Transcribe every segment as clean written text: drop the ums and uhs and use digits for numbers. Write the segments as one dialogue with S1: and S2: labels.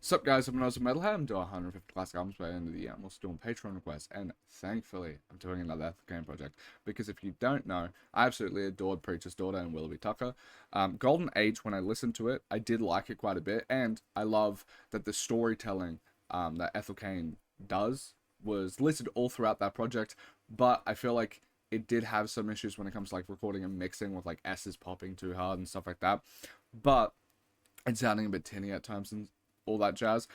S1: Sup guys, I'm AUSSIE METALHEAD. I'm doing 150 classic albums by the end of the year. I'm also doing Patreon requests, and thankfully, I'm doing another Ethel Cain project. Because if you don't know, I absolutely adored Preacher's Daughter and Willoughby Tucker. Golden Age, when I listened to it, I did like it quite a bit, and I love that the storytelling that Ethel Cain does was listed all throughout that project, but I feel like it did have some issues when it comes to like recording and mixing with like S's popping too hard and stuff like that. But it's sounding a bit tinny at times and all that jazz.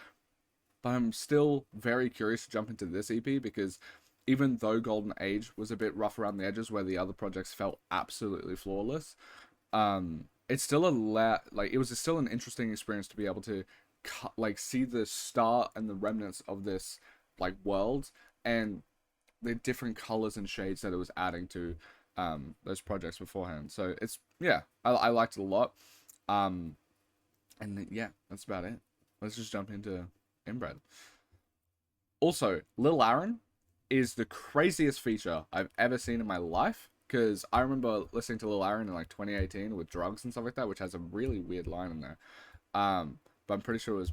S1: But I'm still very curious to jump into this EP because even though Golden Age was a bit rough around the edges where the other projects felt absolutely flawless, it's still it was still an interesting experience to be able to see the start and the remnants of this like world and the different colors and shades that it was adding to those projects beforehand. So it's, yeah, I liked it a lot. And yeah, that's about it. Let's just jump into Inbred. Also, Lil Aaron is the craziest feature I've ever seen in my life, because I remember listening to Lil Aaron in like 2018 with Drugs and stuff like that, which has a really weird line in there. But I'm pretty sure it was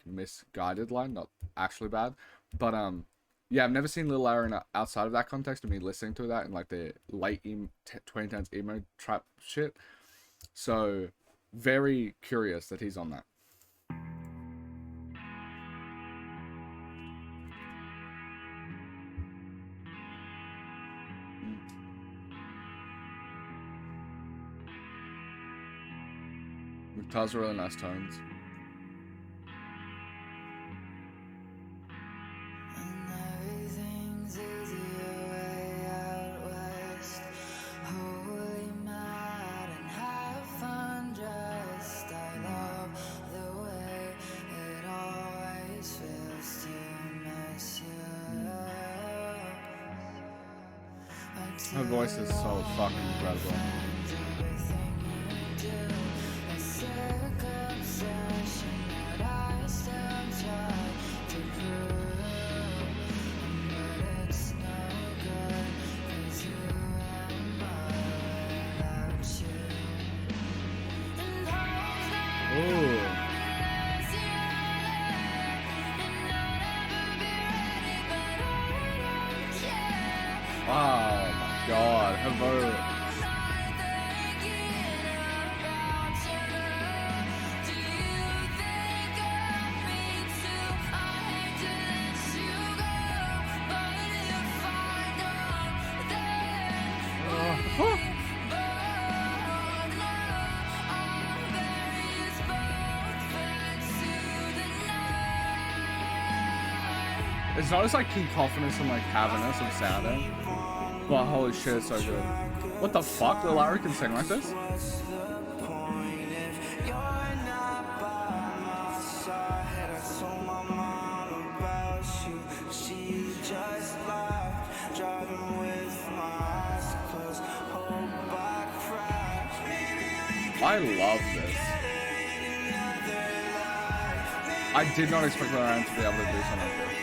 S1: misguided line, not actually bad. But yeah, I've never seen Lil Aaron outside of that context of me listening to that in like the late 2010s emo trap shit. So very curious that he's on that. Guitars are really nice tones. Her voice is so fucking incredible. Ooh. Oh my god, her vote. It's not as like cacophonous and like cavernous and sounding, but holy shit, it's so good. What the fuck? Lil Aaron can sing like this? I love this. I did not expect Lil Aaron to be able to do something like this.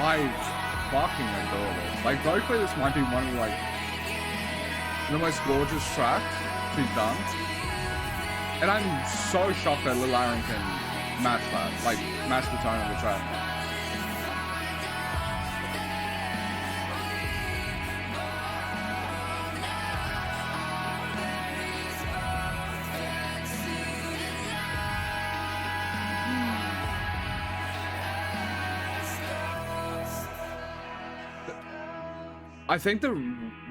S1: I fucking adore this. Like, vocally, this might be one of, like, the most gorgeous tracks she's done. And I'm so shocked that Lil Aaron can match that. Like, match the tone of the track. I think the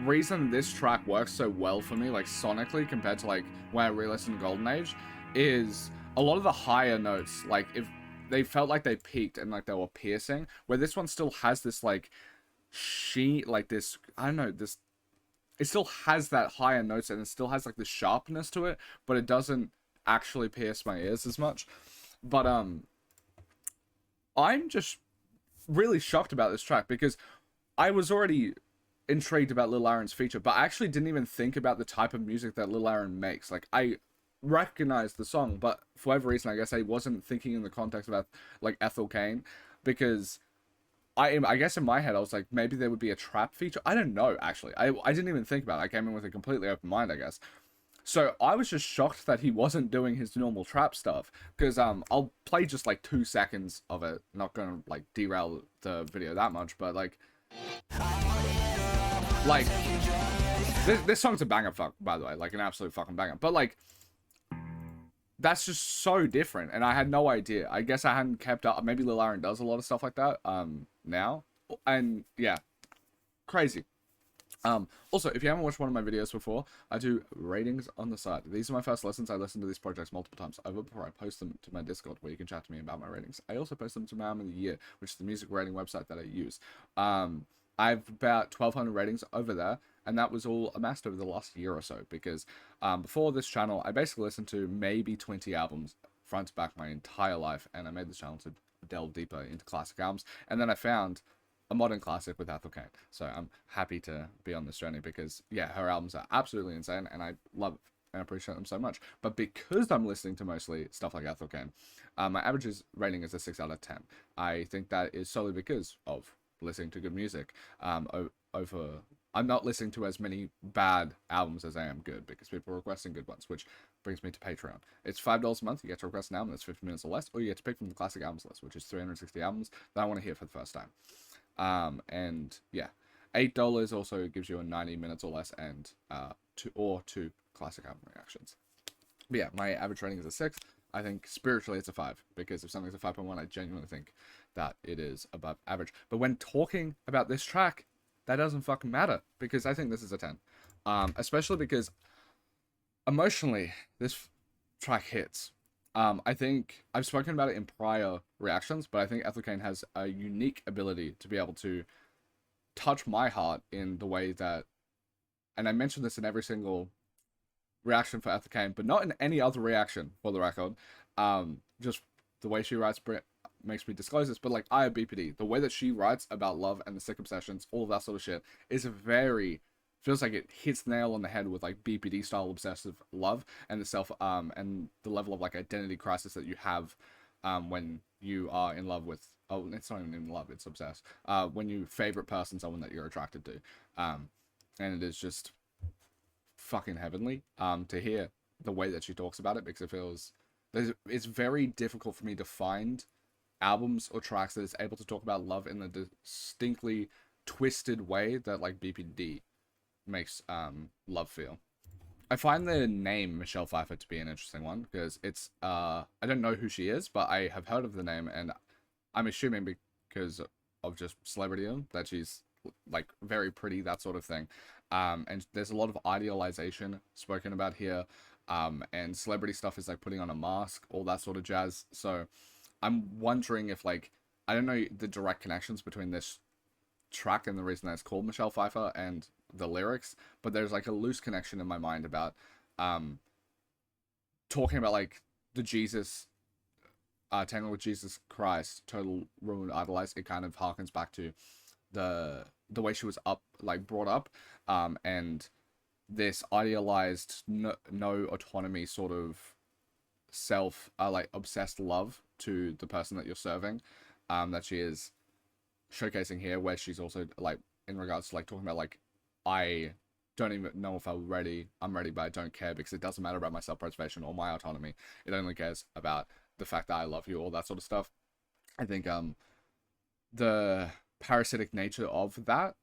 S1: reason this track works so well for me, like sonically, compared to like when I re-listened to Golden Age, is a lot of the higher notes, like if they felt like they peaked and like they were piercing, where this one still has this like like this, I don't know, this, it still has that higher notes and it still has like the sharpness to it, but it doesn't actually pierce my ears as much. But I'm just really shocked about this track because I was already intrigued about Lil Aaron's feature, but I actually didn't even think about the type of music that Lil Aaron makes. Like, I recognized the song, but for whatever reason, I guess I wasn't thinking in the context about like Ethel Cain, because I guess in my head I was like, maybe there would be a trap feature. I don't know, actually. I didn't even think about it. I came in with a completely open mind, I guess. So I was just shocked that he wasn't doing his normal trap stuff, because I'll play just like 2 seconds of it. Not gonna like derail the video that much, but like this song's a banger, by the way, like an absolute fucking banger. But like, that's just so different, and I had no idea. I guess I hadn't kept up. Maybe Lil Aaron does a lot of stuff like that now, and yeah, crazy. Also, if you haven't watched one of my videos before, I do ratings on the side. These are my first lessons. I listen to these projects multiple times over before I post them to my Discord, where you can chat to me about my ratings. I also post them to my Album of the Year, which is the music rating website that I use. I've about 1,200 ratings over there, and that was all amassed over the last year or so, because before this channel, I basically listened to maybe 20 albums front to back my entire life, and I made this channel to delve deeper into classic albums, and then I found a modern classic with Ethel Cain. So I'm happy to be on this journey, because yeah, her albums are absolutely insane, and I love and appreciate them so much. But because I'm listening to mostly stuff like Ethel Cain, my average rating is a 6 out of 10. I think that is solely because of listening to good music. Over, I'm not listening to as many bad albums as I am good, because people are requesting good ones, which brings me to Patreon. It's $5 a month. You get to request an album that's 50 minutes or less, or you get to pick from the classic albums list, which is 360 albums that I want to hear for the first time. And yeah, $8 also gives you a 90 minutes or less, and two classic album reactions. But yeah, my average rating is a 6. I think spiritually it's a 5, because if something's a 5.1, I genuinely think that it is above average. But when talking about this track, that doesn't fucking matter, because I think this is a 10. Especially because emotionally, this track hits. I think I've spoken about it in prior reactions, but I think Ethel Cain has a unique ability to be able to touch my heart in the way that, and I mentioned this in every single reaction for Ethel Cain, but not in any other reaction, for the record. Just the way she writes makes me disclose this, but like BPD, the way that she writes about love and the sick obsessions, all of that sort of shit, is feels like it hits the nail on the head with like BPD style obsessive love, and the and the level of like identity crisis that you have when you are in love with, oh, it's not even in love, it's obsessed, when you favorite person, someone that you're attracted to, and it is just fucking heavenly to hear the way that she talks about it, because it feels, it's very difficult for me to find albums or tracks that is able to talk about love in the distinctly twisted way that like BPD makes love feel. I find the name Michelle Pfeiffer to be an interesting one, because it's I don't know who she is, but I have heard of the name, and I'm assuming because of just celebrity that she's like very pretty, that sort of thing. And there's a lot of idealization spoken about here, and celebrity stuff is like putting on a mask, all that sort of jazz. So I'm wondering if, like, I don't know the direct connections between this track and the reason that it's called Michelle Pfeiffer and the lyrics, but there's like a loose connection in my mind about talking about like the Jesus tangled with Jesus Christ, total ruined, idolized. It kind of harkens back to the way she was brought up, and this idealized no autonomy sort of self like obsessed love to the person that you're serving, that she is showcasing here, where she's also like in regards to like talking about like, I don't even know if I'm ready, but I don't care because it doesn't matter about my self-preservation or my autonomy. It only cares about the fact that I love you, all that sort of stuff. I think the parasitic nature of that,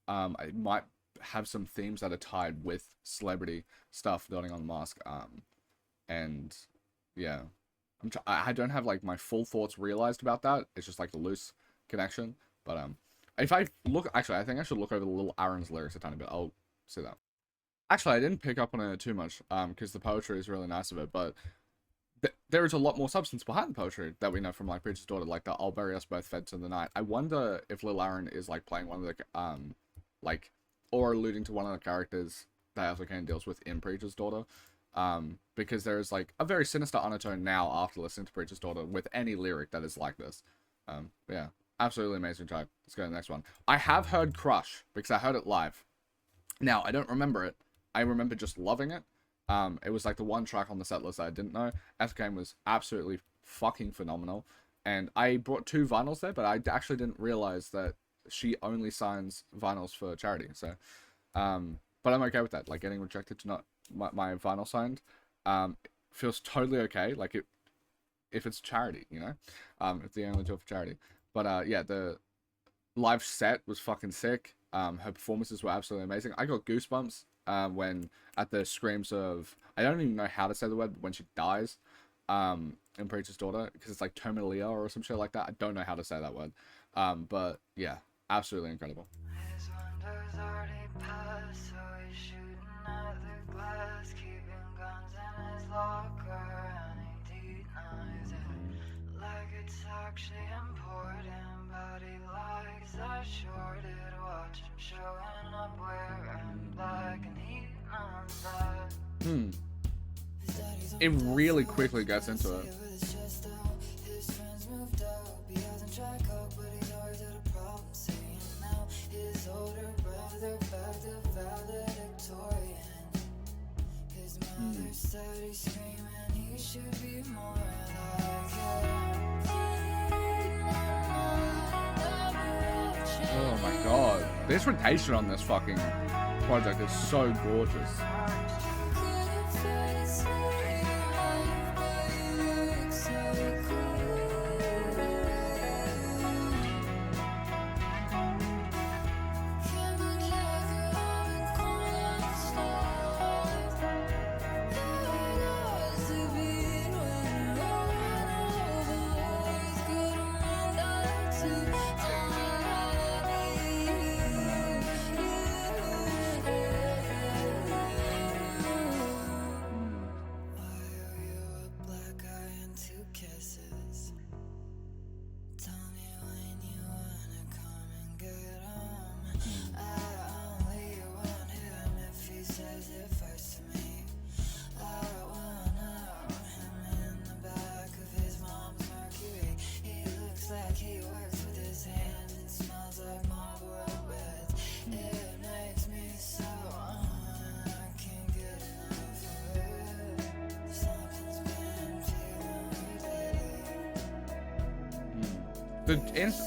S1: it might have some themes that are tied with celebrity stuff building on the mask. And yeah, I don't have like my full thoughts realized about that. It's just like a loose connection. But if I look, actually, I think I should look over the Little Aaron's lyrics a tiny bit. I'll see that. Actually, I didn't pick up on it too much, because the poetry is really nice of it, but there is a lot more substance behind the poetry that we know from like Preacher's Daughter, like the "I'll bury us both fed to the night." I wonder if Lil Aaron is like playing one of the like, or alluding to one of the characters that Ethel Cain deals with in Preacher's Daughter, because there is like a very sinister undertone now after listening to Preacher's Daughter with any lyric that is like this. Yeah, absolutely amazing track. Let's go to the next one. I have heard Crush because I heard it live. Now I don't remember it. I remember just loving it. It was like the one track on the set list that I didn't know. Ethel Cain was absolutely fucking phenomenal. And I brought 2 vinyls there, but I actually didn't realize that she only signs vinyls for charity. So, but I'm okay with that. Like getting rejected to not my vinyl signed, feels totally okay. Like if it's charity, you know, if they only do it for charity. But yeah, the live set was fucking sick. Her performances were absolutely amazing. I got goosebumps when at the screams of, I don't even know how to say the word, but when she dies in Preacher's Daughter, because it's like Terminalia or some shit like that. I don't know how to say that word, but yeah, absolutely incredible.
S2: His wonders already passed, so he's shooting at the glass, keeping guns in his locker, and he denies it like it's actually important, but he likes that shorted watch him showing up wearing black, and he knows that.
S1: It really quickly gets into it.
S2: His friends moved up, he hasn't tried coke, but he's always had a problem saying now. His older brother back to valedictorian. His mother said he's screaming, he should be more like him.
S1: Oh my god, the instrumentation on this fucking project is so gorgeous.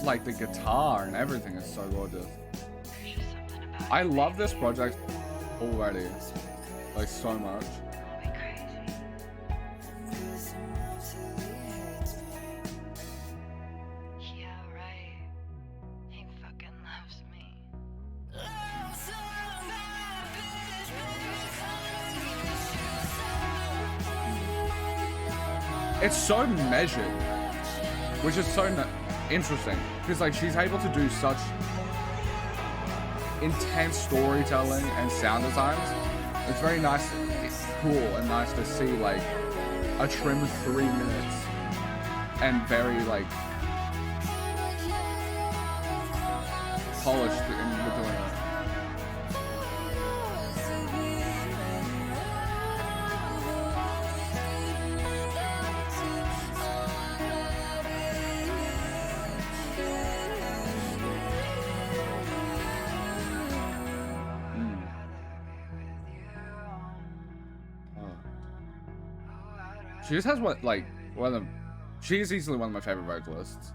S1: Like the guitar and everything is so gorgeous. I love this project already, like so much. It's so measured, which is so interesting, because like she's able to do such intense storytelling and sound designs. It's very nice, it's cool and nice to see like a trimmed 3 minutes and very like polished in doing it. She just has one of she's easily one of my favorite vocalists.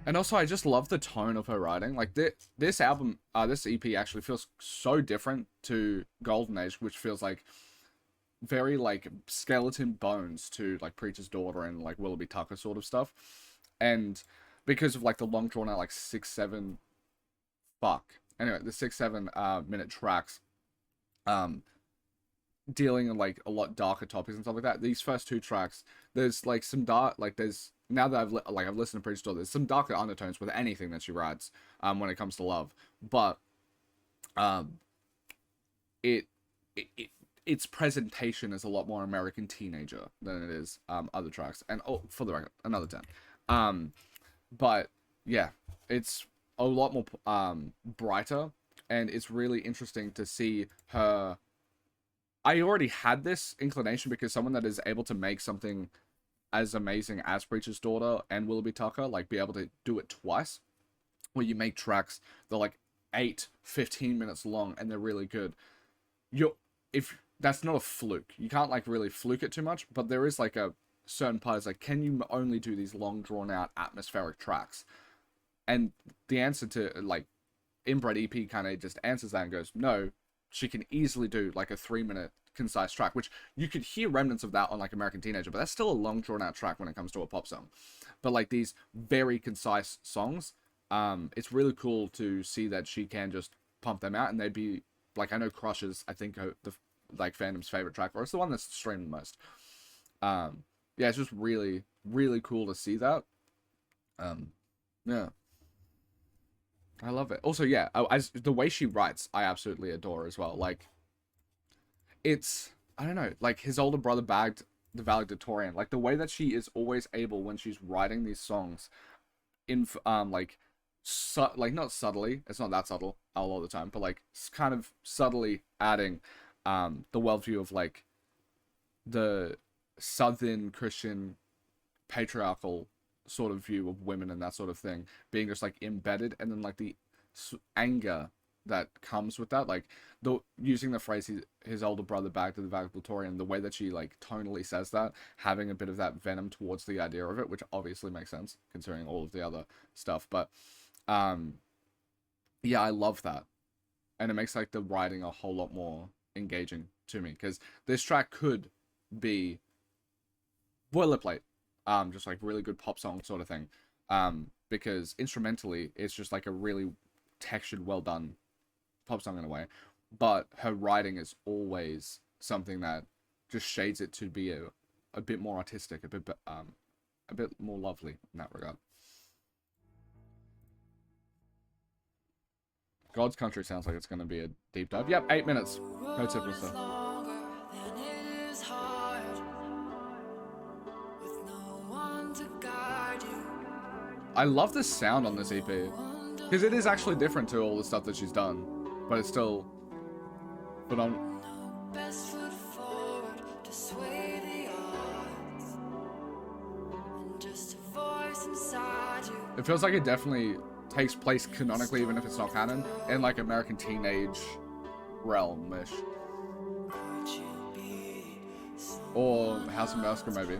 S1: And also, I just love the tone of her writing. Like this album, this EP actually feels so different to Golden Age, which feels like very like skeleton bones to like Preacher's Daughter and like Willoughby Tucker sort of stuff. And because of like the long drawn out like 6-7 anyway, the 6-7 minute tracks, um dealing in like a lot darker topics and stuff like that. These first two tracks, there's like some dark, like there's now that I've listened to Preacher's Daughter, there's some darker undertones with anything that she writes when it comes to love. But um it, it its presentation is a lot more American Teenager than it is other tracks. And oh, for the record, another 10. But yeah, it's a lot more brighter, and it's really interesting to see her. I already had this inclination because someone that is able to make something as amazing as Preacher's Daughter and Willoughby Tucker, like be able to do it twice, where you make tracks that are like 8-15 minutes long and they're really good. If that's not a fluke, you can't like really fluke it too much, but there is like a certain part is like, can you only do these long drawn out atmospheric tracks? And the answer to like Inbred EP kind of just answers that and goes, no, she can easily do like a 3-minute concise track, which you could hear remnants of that on like American Teenager, but that's still a long drawn out track when it comes to a pop song. But like these very concise songs, it's really cool to see that she can just pump them out, and they'd be like, I know Crush's, I think the like fandom's favorite track, or it's the one that's streamed the most. Yeah, it's just really, really cool to see that. Yeah, I love it. Also, yeah, the way she writes, I absolutely adore as well. Like, it's, I don't know, like his older brother bagged the valedictorian. Like the way that she is always able when she's writing these songs, in like, like not subtly, it's not that subtle all the time, but like kind of subtly adding the worldview of like the Southern Christian patriarchal sort of view of women and that sort of thing being just like embedded, and then like the anger that comes with that, like the using the phrase his older brother back to the valedictorian, the way that she like tonally says that, having a bit of that venom towards the idea of it, which obviously makes sense considering all of the other stuff. But yeah, I love that, and it makes like the writing a whole lot more engaging to me, because this track could be boilerplate, just like really good pop song sort of thing, because instrumentally it's just like a really textured, well done pop song in a way, but her writing is always something that just shades it to be a bit more artistic, a bit more lovely in that regard. God's Country sounds like it's going to be a deep dive. Yep, 8 minutes. No typical stuff. I love the sound on this EP, because it is actually different to all the stuff that she's done, but it's still put on. It feels like it definitely takes place canonically, even if it's not canon, in like American Teenage realm-ish. Or House of Massacre, maybe.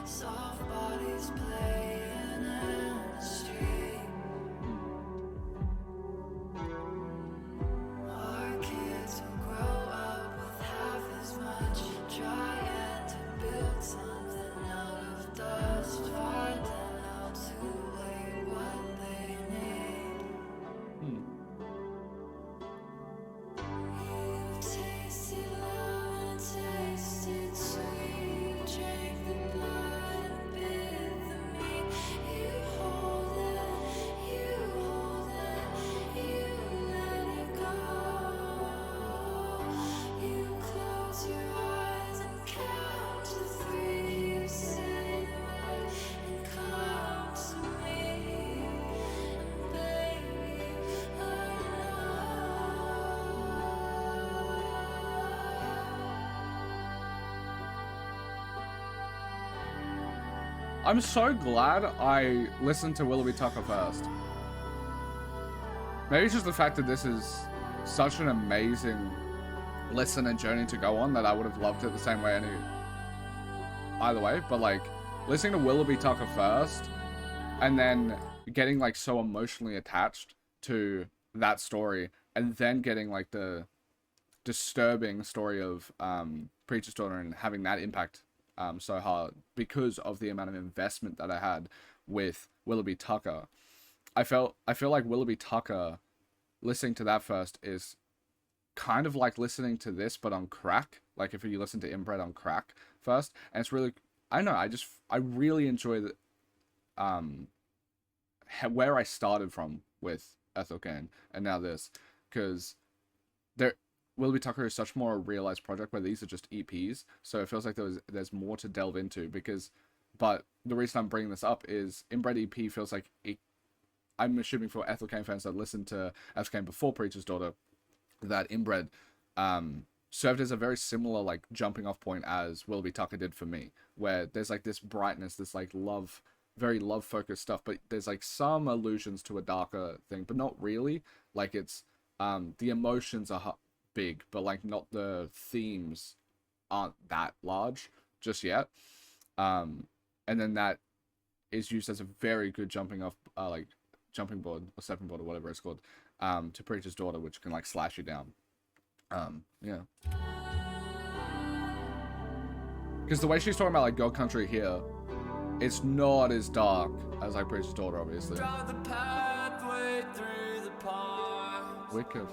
S2: Soft
S1: I'm so glad I listened to Willoughby Tucker first. Maybe it's just the fact that this is such an amazing listen and journey to go on that I would have loved it the same way either way. But like listening to Willoughby Tucker first and then getting like so emotionally attached to that story and then getting like the disturbing story of Preacher's Daughter and having that impact so hard because of the amount of investment that I had with Willoughby Tucker. I feel like Willoughby Tucker, listening to that first is kind of like listening to this but on crack. Like if you listen to Inbred on crack first, and it's really, I don't know, I really enjoy the where I started from with Ethel Cain and now this, because Willoughby Tucker is such more a realized project where these are just EPs, so it feels like there's more to delve into. But the reason I'm bringing this up is Inbred EP feels like I'm assuming for Ethel Cain fans that listened to Ethel Cain before Preacher's Daughter, that Inbred served as a very similar like jumping off point as Willoughby Tucker did for me, where there's like this brightness, this like love, very love focused stuff, but there's like some allusions to a darker thing, but not really. Like it's the emotions are big, but like not, the themes aren't that large just yet. And then that is used as a very good jumping off like jumping board or stepping board or whatever it's called to Preacher's Daughter, which can like slash you down. Yeah, because the way she's talking about like God Country here, it's not as dark as like Preacher's Daughter, obviously. Wicker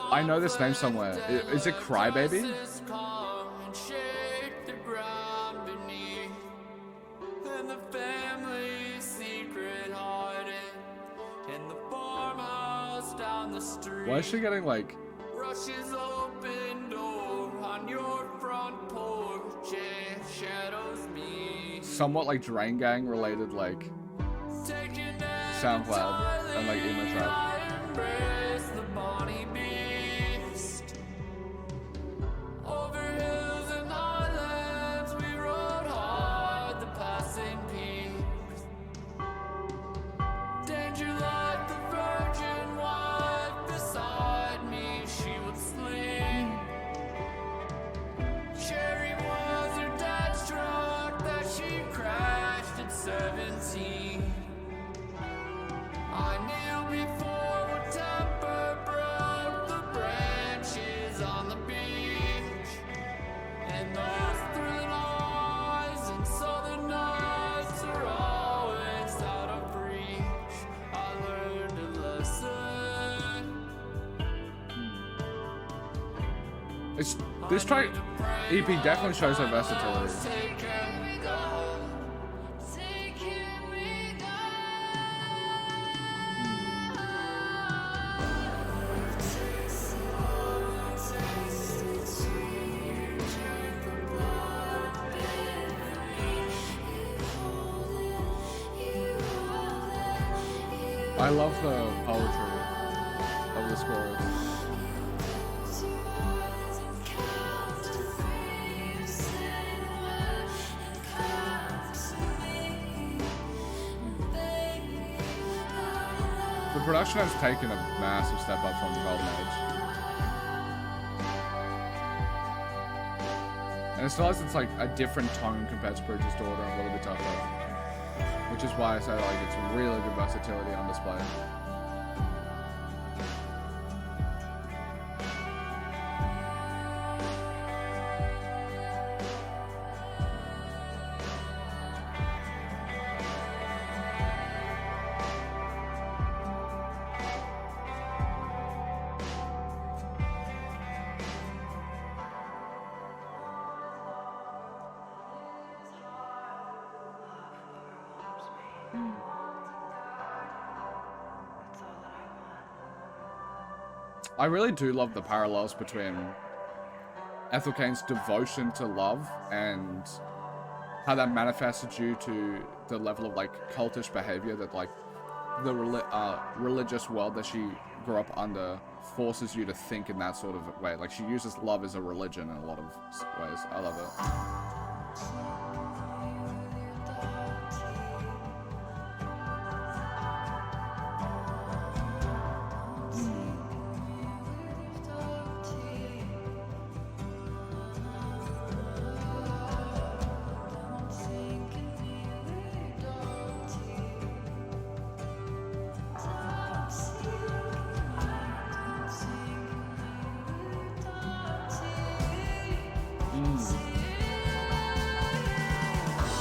S1: I know this name somewhere. Is it Crybaby? Why is she getting like rushes open door on your front porch, shadows me. Somewhat like Drain Gang related like SoundCloud and like emo trap. This track EP definitely shows her versatility. I love the poetry of this chorus. Production has taken a massive step up from the Golden Age. And it still has, it's like a different tone compared to Preacher's Daughter and Willoughby Tucker. Which is why I say like it's really good versatility on display. I really do love the parallels between Ethel Cain's devotion to love and how that manifested due to the level of like cultish behavior that like the religious world that she grew up under forces you to think in that sort of way. Like, she uses love as a religion in a lot of ways. I love it.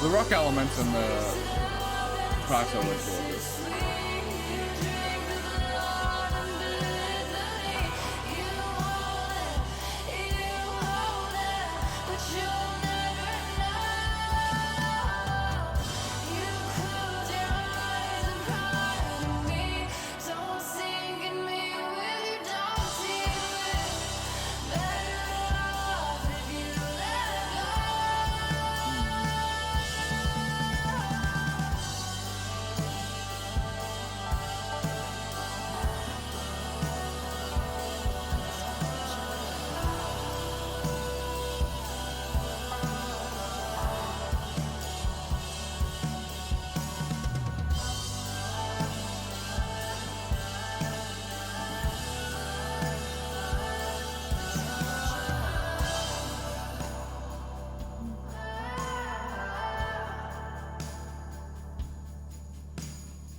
S1: The rock elements in the tracks are really gorgeous.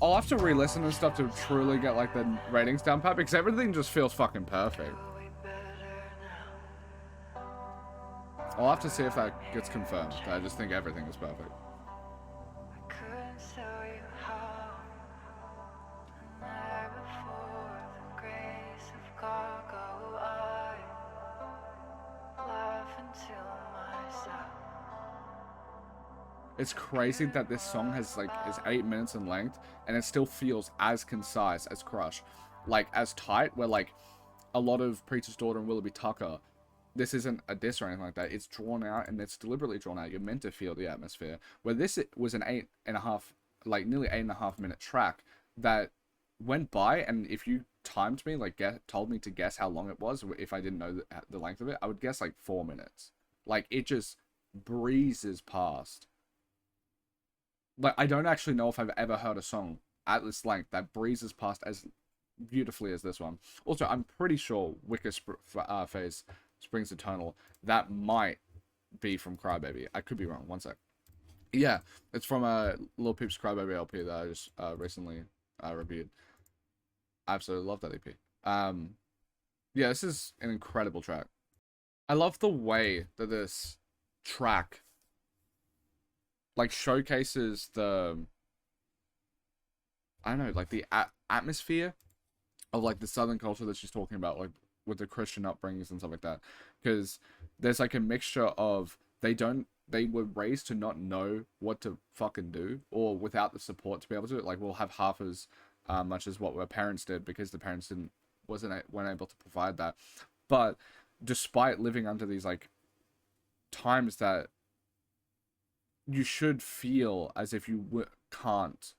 S1: I'll have to re-listen and stuff to truly get like the ratings down pat, because everything just feels fucking perfect. I'll have to see if that gets confirmed. I just think everything is perfect. It's crazy that this song has like is 8 minutes in length and it still feels as concise as Crush, like as tight. Where like a lot of Preacher's Daughter and Willoughby Tucker, this isn't a diss or anything like that. It's drawn out and it's deliberately drawn out. You're meant to feel the atmosphere. Where this was an 8.5, like nearly 8.5 minute track that went by, and if you timed me, like told me to guess how long it was, if I didn't know the length of it, I would guess like 4 minutes. Like it just breezes past. Like, I don't actually know if I've ever heard a song at this length that breezes past as beautifully as this one. Also, I'm pretty sure Wicker Phase Springs Eternal, that might be from Crybaby. I could be wrong. One sec. Yeah, it's from a Lil Peep's Crybaby LP that I just recently reviewed. I absolutely love that EP. Yeah, this is an incredible track. I love the way that this track like showcases the, I don't know, like the atmosphere of like the Southern culture that she's talking about, like with the Christian upbringings and stuff like that. Because there's like a mixture of they were raised to not know what to fucking do, or without the support to be able to. Like we'll have half as much as what our parents did, because the parents weren't able to provide that. But despite living under these like times that you should feel as if you can't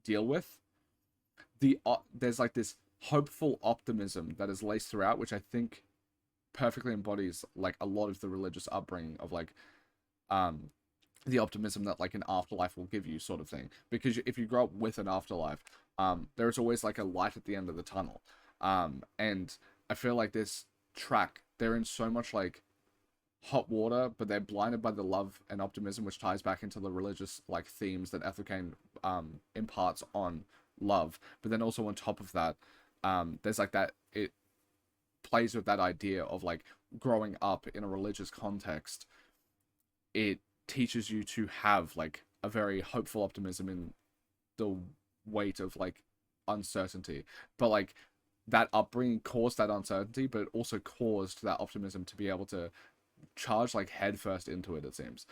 S1: deal with, there's like this hopeful optimism that is laced throughout, which I think perfectly embodies like a lot of the religious upbringing of like the optimism that like an afterlife will give you, sort of thing. Because if you grow up with an afterlife, there's always like a light at the end of the tunnel. And I feel like this track, they're in so much like hot water, but they're blinded by the love and optimism, which ties back into the religious like themes that Ethel Cain imparts on love. But then also on top of that, there's like that, it plays with that idea of like growing up in a religious context. It teaches you to have like a very hopeful optimism in the weight of like uncertainty, but like that upbringing caused that uncertainty, but it also caused that optimism to be able to charge like headfirst into it, it seems.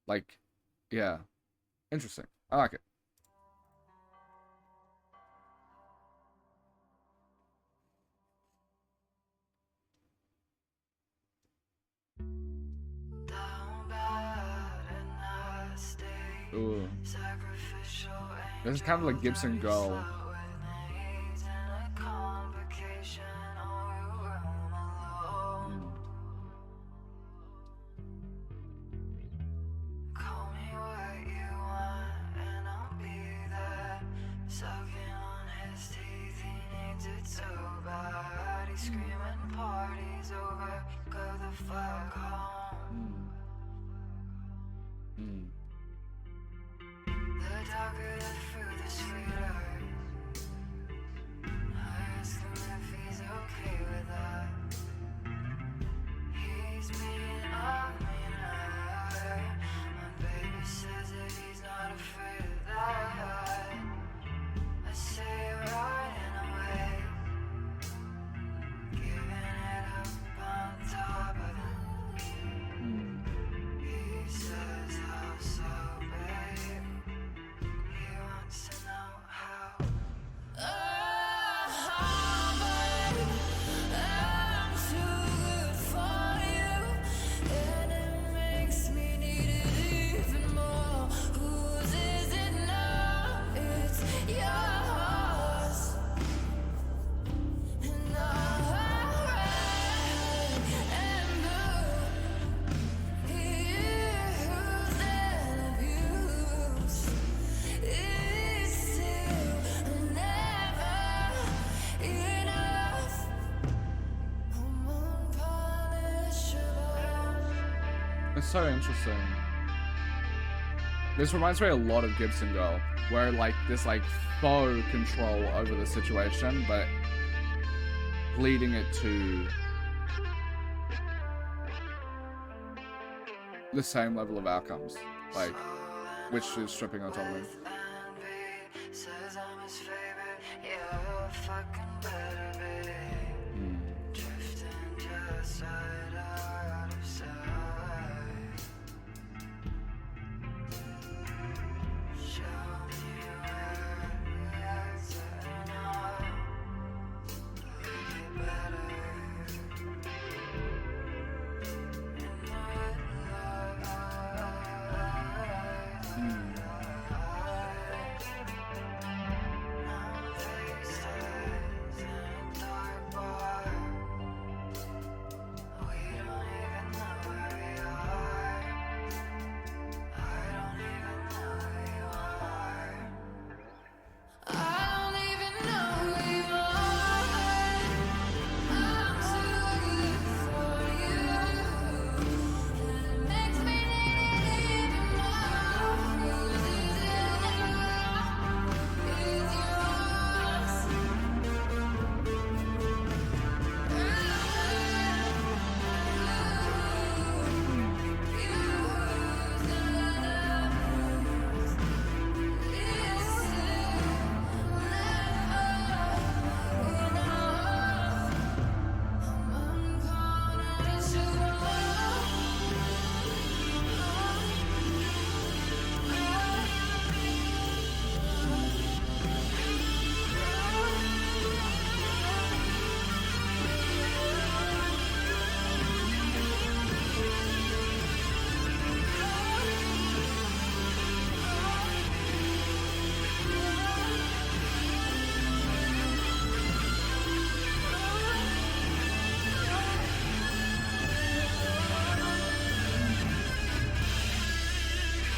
S1: Like, yeah, interesting. I like it. Ooh. This is kind of like Gibson Girl.
S2: back home. The darker the fruit, the sweeter. I ask him if he's okay with that. He's mean, I'm meaner. My baby says that he's not afraid of that. I say you're right in a way, giving it up on top of it. He says how so, babe. He wants to know how. Oh, babe, I'm too good for you, and it makes me need it even more. Whose is it now? It's yours. And I'm red and blue. Used and abused. It's still never enough. I'm unpunishable.
S1: It's so interesting. This reminds me a lot of Gibson Girl, where like this like faux control over the situation, but leading it to the same level of outcomes, like which is stripping on top of him.
S2: Says I'm his favorite, yeah, fucking better be. Drifting just right out of sight. Show me where it's enough. Look it better. In the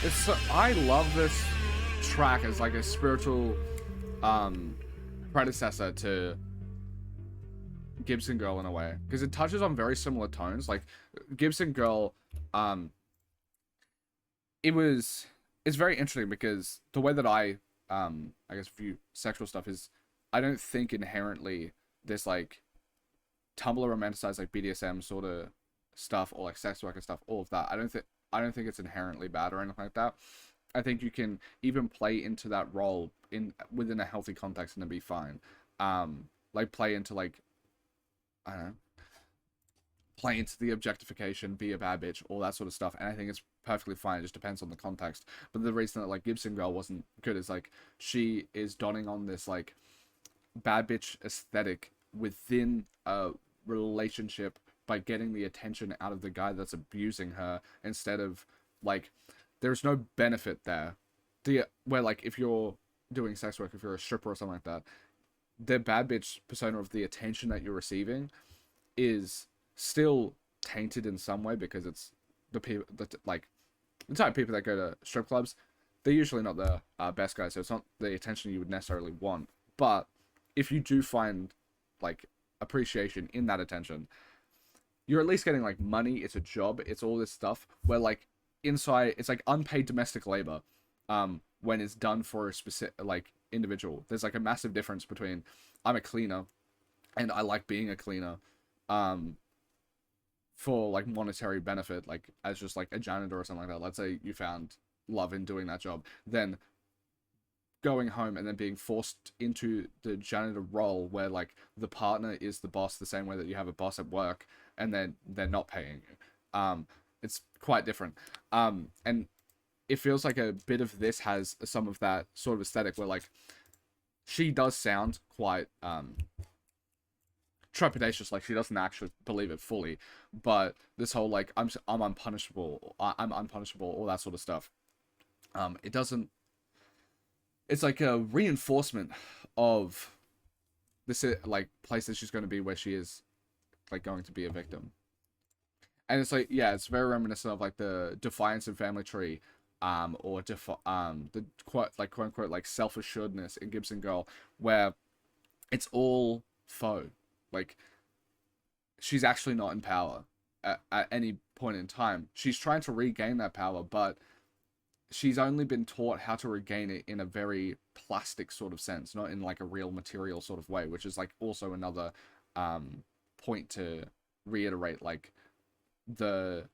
S1: It's so, I love this track as like a spiritual predecessor to Gibson Girl in a way, because it touches on very similar tones. Like Gibson Girl, it's very interesting because the way that I guess view sexual stuff is, I don't think inherently this like Tumblr romanticized like BDSM sort of stuff or like sex worker stuff, all of that. I don't think it's inherently bad or anything like that. I think you can even play into that role within a healthy context and it'd be fine. Like play into like, I don't know, play into the objectification, be a bad bitch, all that sort of stuff. And I think it's perfectly fine. It just depends on the context. But the reason that like Gibson Girl wasn't good is like she is donning on this like bad bitch aesthetic within a relationship by getting the attention out of the guy that's abusing her, instead of like, there's no benefit there. Where like if you're doing sex work, if you're a stripper or something like that, the bad bitch persona of the attention that you're receiving is still tainted in some way, because it's the people that like the type of people that go to strip clubs, they're usually not the best guys, so it's not the attention you would necessarily want. But if you do find like appreciation in that attention, you're at least getting like money. It's a job. It's all this stuff where like inside it's like unpaid domestic labor. When it's done for a specific like individual, there's like a massive difference between I'm a cleaner and I like being a cleaner, um, for like monetary benefit, like as just like a janitor or something like that. Let's say you found love in doing that job, then going home and then being forced into the janitor role where like the partner is the boss the same way that you have a boss at work and then they're not paying you. It's quite different. And it feels like a bit of this has some of that sort of aesthetic where like she does sound quite trepidatious, like she doesn't actually believe it fully, but this whole like I'm unpunishable, I'm unpunishable, all that sort of stuff, it doesn't, it's like a reinforcement of this like place that she's going to be where she is like going to be a victim. And it's like, yeah, it's very reminiscent of like the Defiance and Family Tree, or the quote unquote like self assuredness in Gibson Girl, where it's all faux. Like she's actually not in power at any point in time. She's trying to regain that power, but she's only been taught how to regain it in a very plastic sort of sense, not in like a real material sort of way, which is like also another point to reiterate, like the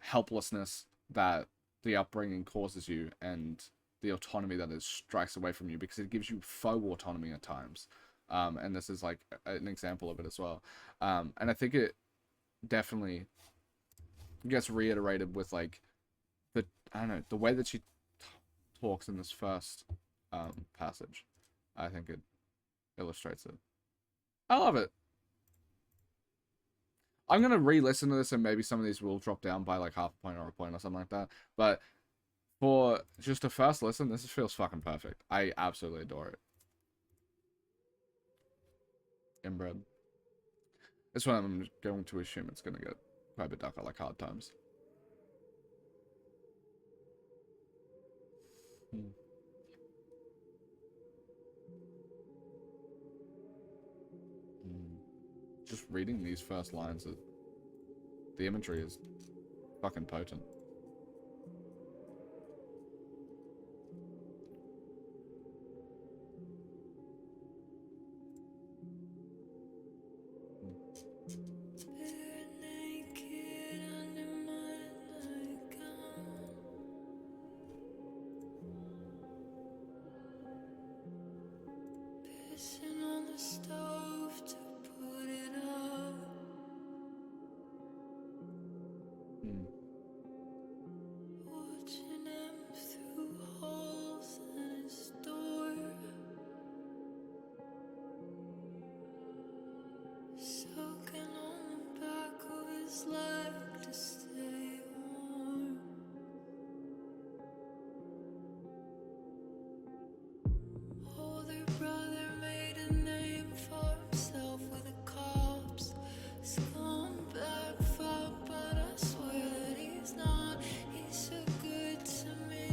S1: helplessness that the upbringing causes you and the autonomy that it strikes away from you, because it gives you faux autonomy at times. And this is like an example of it as well. And I think it definitely gets reiterated with like the, I don't know, the way that she talks in this first passage. I think it illustrates it. I love it. I'm gonna re-listen to this and maybe some of these will drop down by like half a point or a point or something like that. But for just a first listen, this feels fucking perfect. I absolutely adore it. Inbred. This one I'm going to assume it's gonna get quite a bit darker, like Hard Times. Just reading these first lines, the imagery is fucking potent.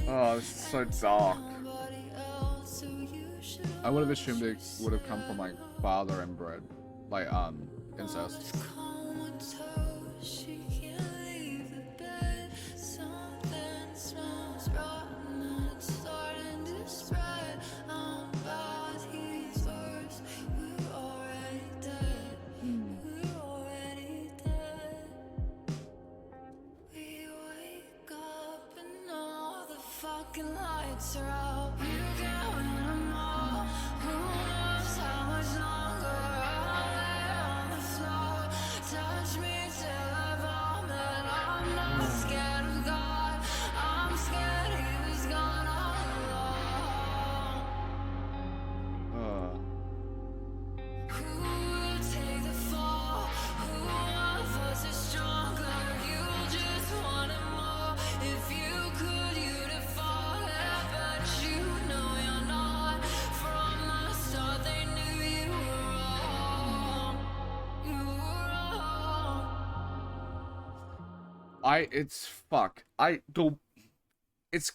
S1: Oh, this is so dark. I would have assumed it would have come from like father and bread, like incest.
S2: Lights are out, you can't win them all. Who knows how much longer I'll lay on the floor? Touch me till I vomit. I'm not scared of God, I'm scared he was gone all along. Who will take the fall? Who of us is stronger? You just wanted more. If you could, you'd have fought it, but you know you're not. From the start, they knew you were wrong. You were wrong.
S1: It's fuck. It's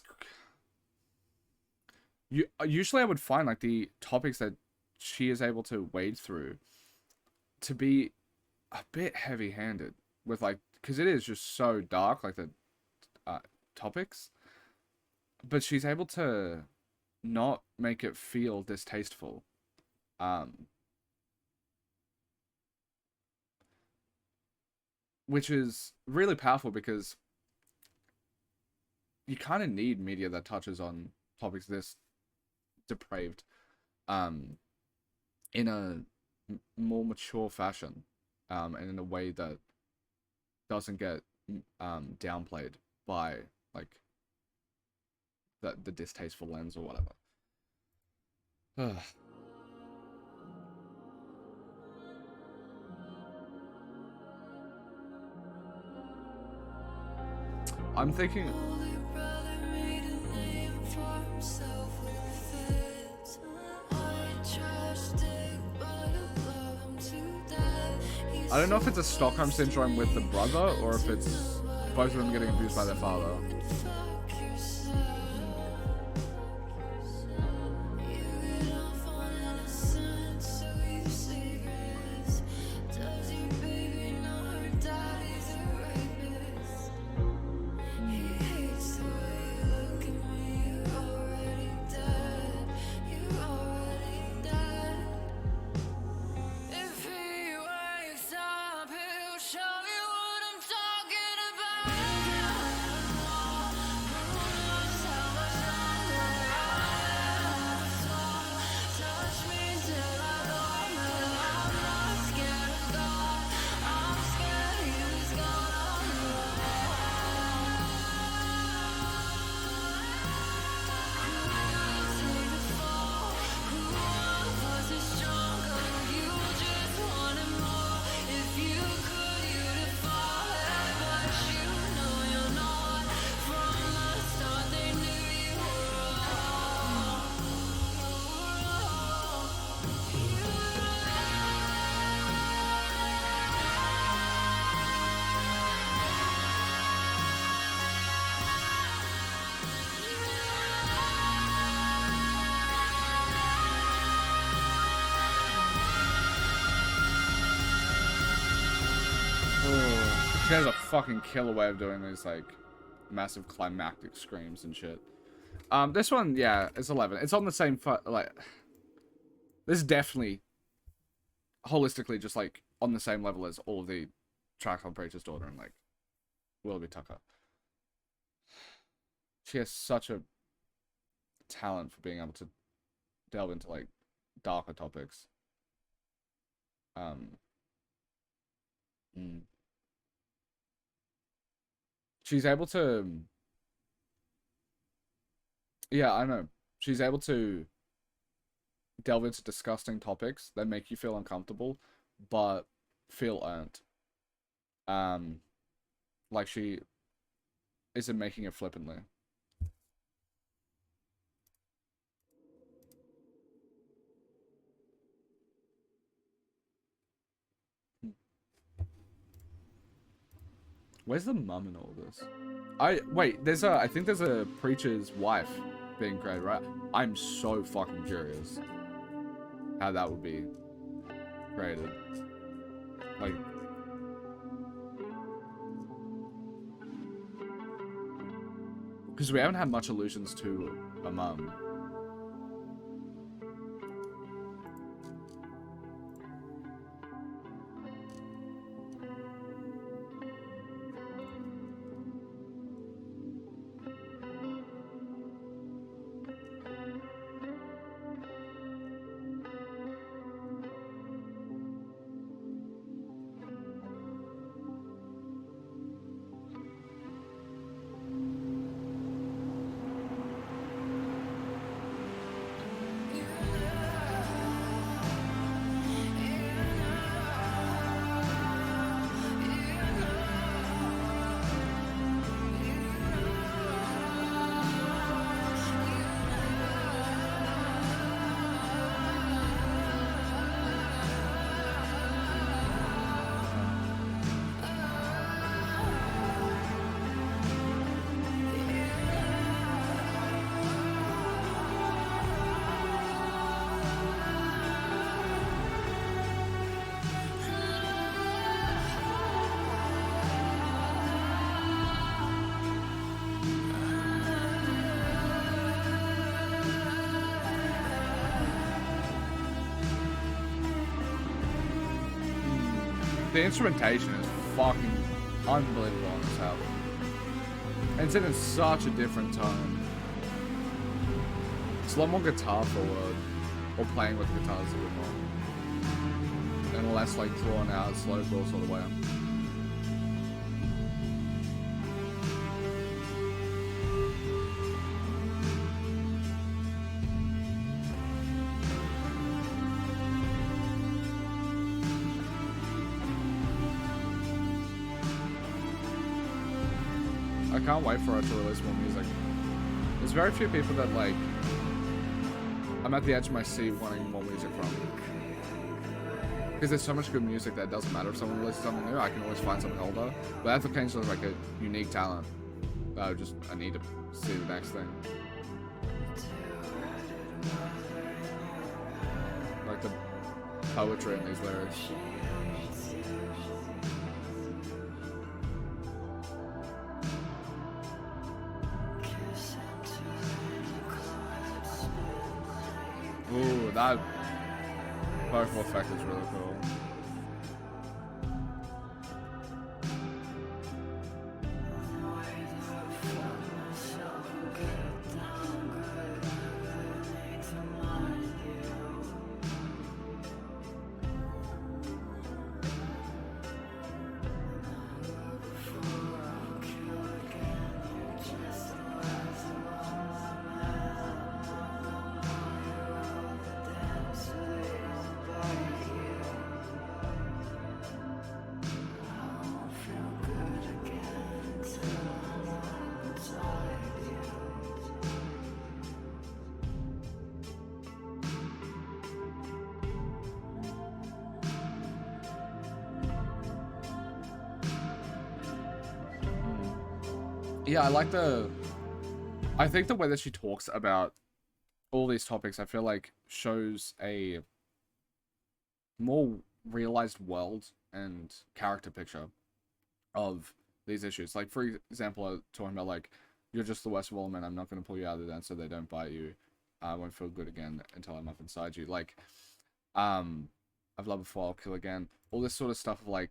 S1: usually I would find like the topics that she is able to wade through to be a bit heavy-handed with like, because it is just so dark, like the topics, but she's able to not make it feel distasteful. Um, which is really powerful because you kind of need media that touches on topics this depraved, um, in a more mature fashion, and in a way that doesn't get downplayed by like the distasteful lens or whatever. I'm thinking. I don't know if it's a Stockholm syndrome with the brother or if it's both of them getting abused by their father. She has a fucking killer way of doing these, like, massive climactic screams and shit. This one, yeah, it's 11. It's on the same, like, this is definitely, holistically, just, like, on the same level as all of the tracks on Preacher's Daughter and, like, Willoughby Tucker. She has such a talent for being able to delve into, like, darker topics. She's able to, yeah, I know. She's able to delve into disgusting topics that make you feel uncomfortable, but feel earned. Like she isn't making it flippantly. Where's the mum in all this? Wait, I think there's a preacher's wife being created, right? I'm so fucking curious how that would be created. Like, because we haven't had much allusions to a mum. The instrumentation is fucking unbelievable on this album. And it's in such a different tone. It's a lot more guitar forward, or playing with the guitars a bit more. And less like drawn out, slow crawl sort of way. I can't wait for her to release more music. There's very few people that like I'm at the edge of my seat wanting more music from. Because there's so much good music that it doesn't matter if someone releases something new, I can always find something older. But Ethel Cain's just like a unique talent. I need to see the next thing. Like the poetry in these lyrics. Ooh, that powerful effect is really cool. Yeah, I think the way that she talks about all these topics, I feel like shows a more realized world and character picture of these issues. Like, for example, talking about, like, you're just the worst of all men, I'm not going to pull you out of the den so they don't bite you. I won't feel good again until I'm up inside you. Like, I've loved before, I'll kill again. All this sort of stuff of, like,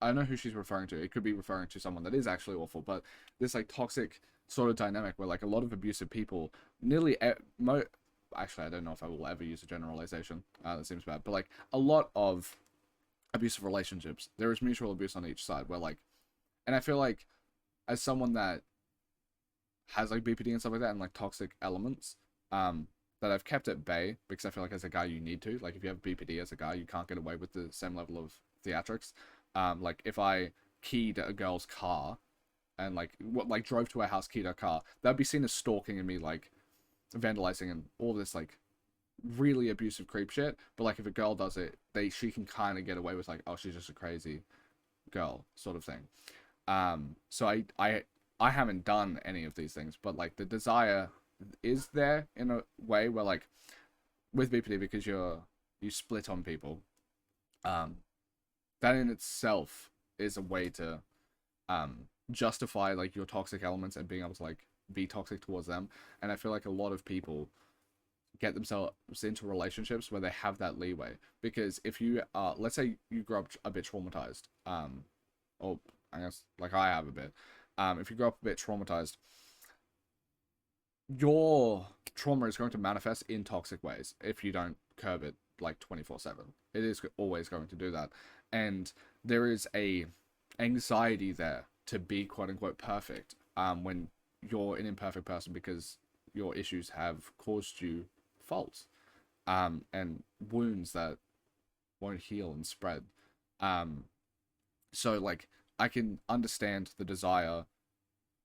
S1: I don't know who she's referring to. It could be referring to someone that is actually awful, but this like toxic sort of dynamic where like a lot of abusive people, actually I don't know if I will ever use a generalization. That seems bad, but like a lot of abusive relationships, there is mutual abuse on each side. Where like, and I feel like as someone that has like BPD and stuff like that and like toxic elements, that I've kept at bay because I feel like as a guy you need to. Like if you have BPD as a guy, you can't get away with the same level of theatrics. Like if I keyed a girl's car and like drove to her house, keyed her car, that'd be seen as stalking and me like vandalizing and all this like really abusive creep shit. But like if a girl does it, she can kind of get away with like, oh, she's just a crazy girl sort of thing. So I haven't done any of these things, but like the desire is there in a way where like with BPD, because you split on people, that in itself is a way to justify like your toxic elements and being able to like be toxic towards them. And I feel like a lot of people get themselves into relationships where they have that leeway, because if you let's say you grow up a bit traumatized, or I guess like I have a bit, if you grow up a bit traumatized, your trauma is going to manifest in toxic ways if you don't curb it like 24/7. It is always going to do that. And there is a anxiety there to be quote unquote perfect when you're an imperfect person, because your issues have caused you faults and wounds that won't heal and spread. So like I can understand the desire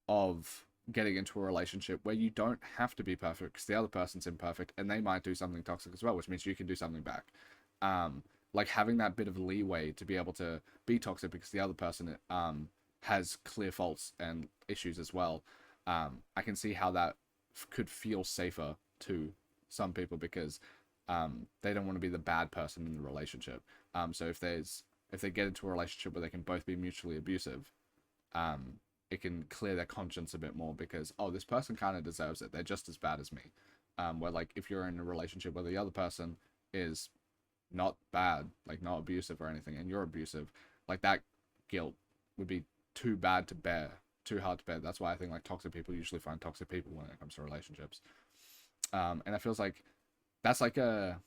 S1: of getting into a relationship where you don't have to be perfect because the other person's imperfect and they might do something toxic as well, which means you can do something back. Like having that bit of leeway to be able to be toxic because the other person has clear faults and issues as well. I can see how that could feel safer to some people because they don't want to be the bad person in the relationship. So if they get into a relationship where they can both be mutually abusive, it can clear their conscience a bit more because, oh, this person kind of deserves it. They're just as bad as me. Where like if you're in a relationship where the other person is not bad, like not abusive or anything, and you're abusive, like that guilt would be too bad to bear, too hard to bear. That's why I think like toxic people usually find toxic people when it comes to relationships. And it feels like that's like a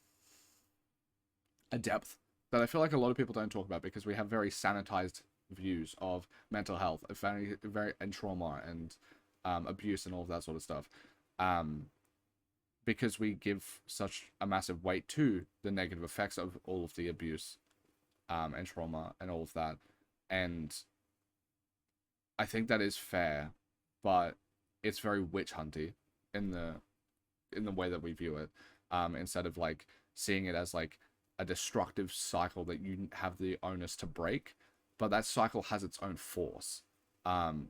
S1: depth that I feel like a lot of people don't talk about because we have very sanitized views of mental health, very and trauma and abuse and all of that sort of stuff. Because we give such a massive weight to the negative effects of all of the abuse and trauma and all of that. And I think that is fair, but it's very witch hunty in the way that we view it, instead of like seeing it as like a destructive cycle that you have the onus to break, but that cycle has its own force.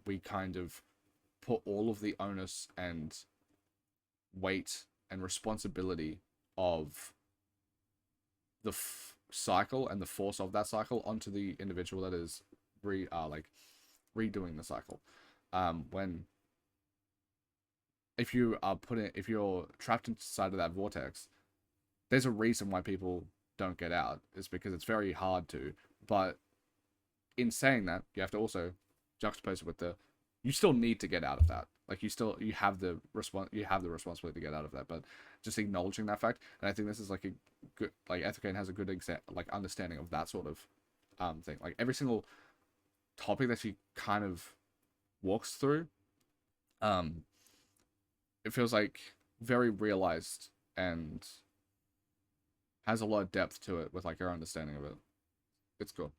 S1: We kind of put all of the onus and weight and responsibility of the cycle and the force of that cycle onto the individual that is redoing the cycle. When if you're trapped inside of that vortex, there's a reason why people don't get out. It's because it's very hard to. But in saying that, you have to also juxtapose it with you still need to get out of that. Like you have the responsibility to get out of that. But just acknowledging that fact, and I think this is like a good, like Ethel Cain has a good understanding of that sort of thing. Like every single topic that she kind of walks through, it feels like very realized and has a lot of depth to it with like her understanding of it. It's cool.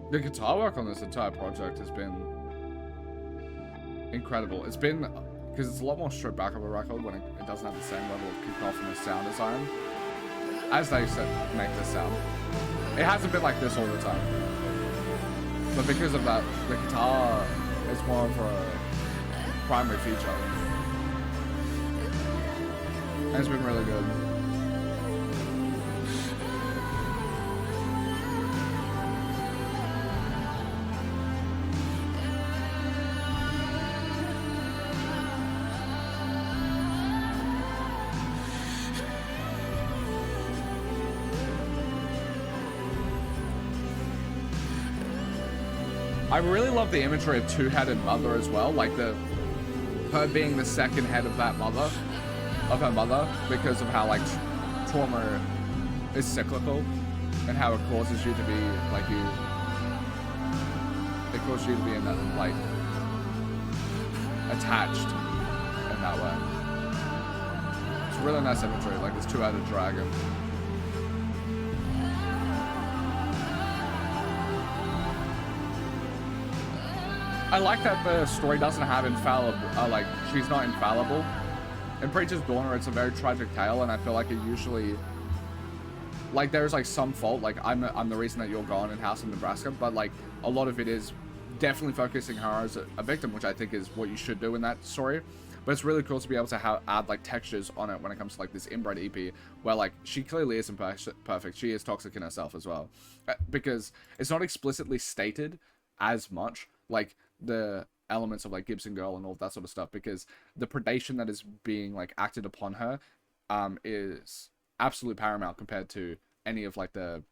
S1: The guitar work on this entire project has been incredible. It's been, because it's a lot more stripped back of a record when it doesn't have the same level of kickoff and the sound design as they make this sound. It hasn't been like this all the time, but because of that, the guitar is more of a primary feature, and it's been really good. I really love the imagery of two-headed mother as well, like her being the second head of her mother, because of how like trauma is cyclical and how it causes you to be it causes you to be in that like attached in that way. It's really nice imagery, like this two-headed dragon. I like that the story doesn't have infallible, she's not infallible. In Preacher's Daughter, it's a very tragic tale, and I feel like it usually, like, there's like some fault, like I'm the reason that you're gone in House in Nebraska, but like a lot of it is definitely focusing her as a victim, which I think is what you should do in that story. But it's really cool to be able to add like textures on it when it comes to like this Inbred EP, where like she clearly isn't perfect. She is toxic in herself as well, because it's not explicitly stated as much, like the elements of like Gibson Girl and all of that sort of stuff, because the predation that is being like acted upon her is absolute paramount compared to any of like the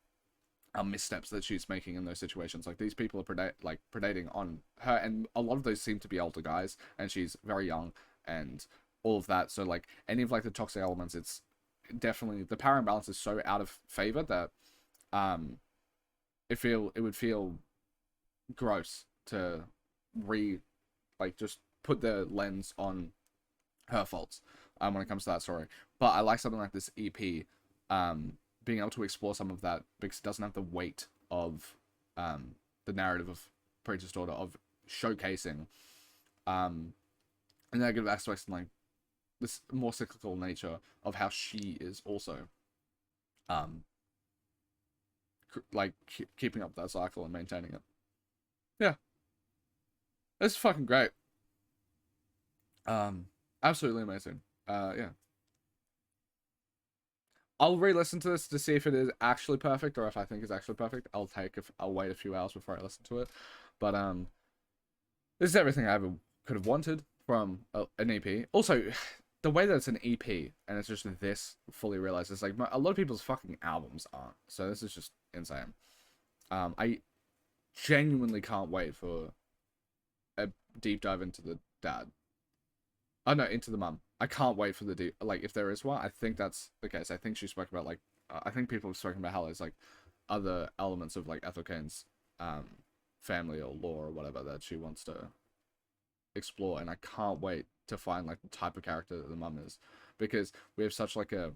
S1: missteps that she's making in those situations. Like these people are predating on her, and a lot of those seem to be older guys, and she's very young and all of that. So like any of like the toxic elements, it's definitely, the power imbalance is so out of favor that it would feel gross to just put the lens on her faults when it comes to that story. But I like something like this EP being able to explore some of that, because it doesn't have the weight of the narrative of Preacher's Daughter, of showcasing negative aspects and like this more cyclical nature of how she is also like keeping up that cycle and maintaining it. Yeah, it's fucking great. Absolutely amazing. Yeah. I'll re-listen to this to see if it is actually perfect or if I think it's actually perfect. I'll wait a few hours before I listen to it. But this is everything I ever could have wanted from an EP. Also, the way that it's an EP and it's just this fully realized, it's like a lot of people's fucking albums aren't. So this is just insane. I genuinely can't wait for a deep dive into the dad. Oh no, into the mum. I can't wait for the deep. Like, if there is one, I think that's the case. I think she spoke about like, I think people have spoken about how there's like other elements of like Ethel Cain's family or lore or whatever that she wants to explore, and I can't wait to find like the type of character that the mum is, because we have such like a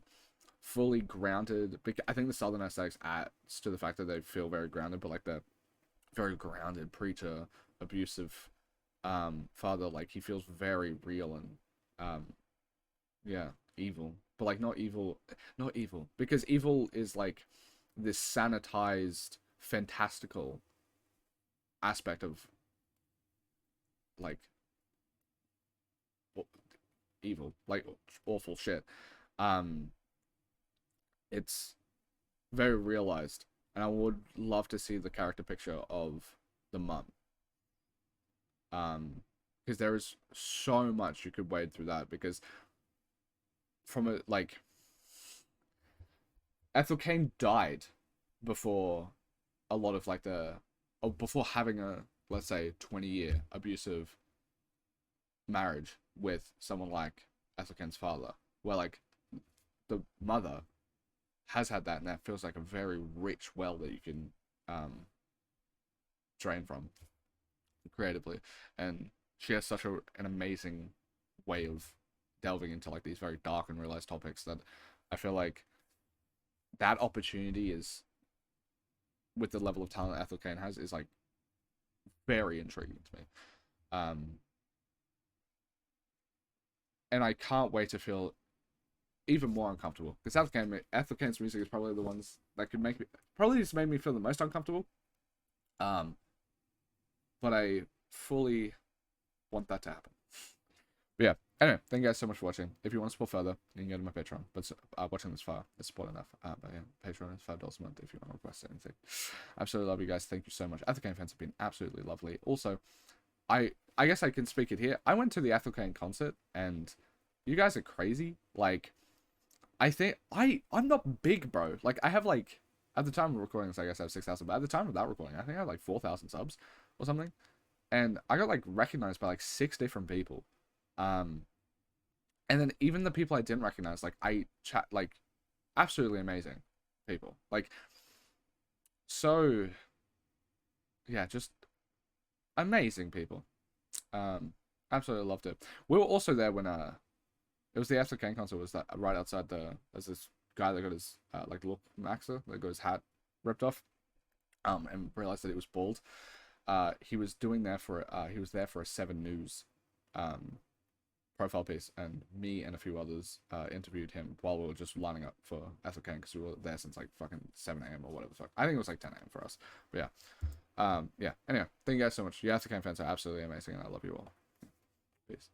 S1: fully grounded. I think the Southern aesthetics adds to the fact that they feel very grounded, but like the very grounded preacher, abusive father, like he feels very real and yeah, evil, but like not evil, because evil is like this sanitized fantastical aspect of like evil, like awful shit. um it's very realized, and I would love to see the character picture of the mum, because there is so much you could wade through that, because from a like Ethel Cain died before a lot of like or before having a, let's say, 20-year abusive marriage with someone like Ethel Cain's father, where like the mother has had that, and that feels like a very rich well that you can drain from creatively. And she has such an amazing way of delving into like these very dark and realized topics that I feel like that opportunity is, with the level of talent Ethel Cain has, is like very intriguing to me. And I can't wait to feel even more uncomfortable, because Ethel Cain's music is probably the ones that could probably just made me feel the most uncomfortable. But I fully want that to happen. But yeah. Anyway, thank you guys so much for watching. If you want to support further, you can go to my Patreon. But watching this far is support enough. But yeah, Patreon is $5 a month if you want to request anything. I absolutely love you guys. Thank you so much. Ethel Cain fans have been absolutely lovely. Also, I guess I can speak it here. I went to the Ethel Cain concert, and you guys are crazy. Like, I think I'm not big, bro. Like, I have like, at the time of recording this, I guess I have 6,000. But at the time of that recording, I think I had like 4,000 subs or something. And I got like recognized by like 6 different people. And then even the people I didn't recognize, like I chat, like absolutely amazing people. Like, so yeah, just amazing people. Absolutely loved it. We were also there when it was the Ethel Cain concert. Was that right outside there's this guy that got his like look maxer that got his hat ripped off, and realized that he was bald. He was there for a 7 News profile piece, and me and a few others interviewed him while we were just lining up for Ethel Cain, because we were there since like fucking 7 a.m. or whatever the fuck. I think it was like 10 a.m. for us. But yeah. Yeah. Anyway, thank you guys so much. You Ethel Cain fans are absolutely amazing, and I love you all. Peace.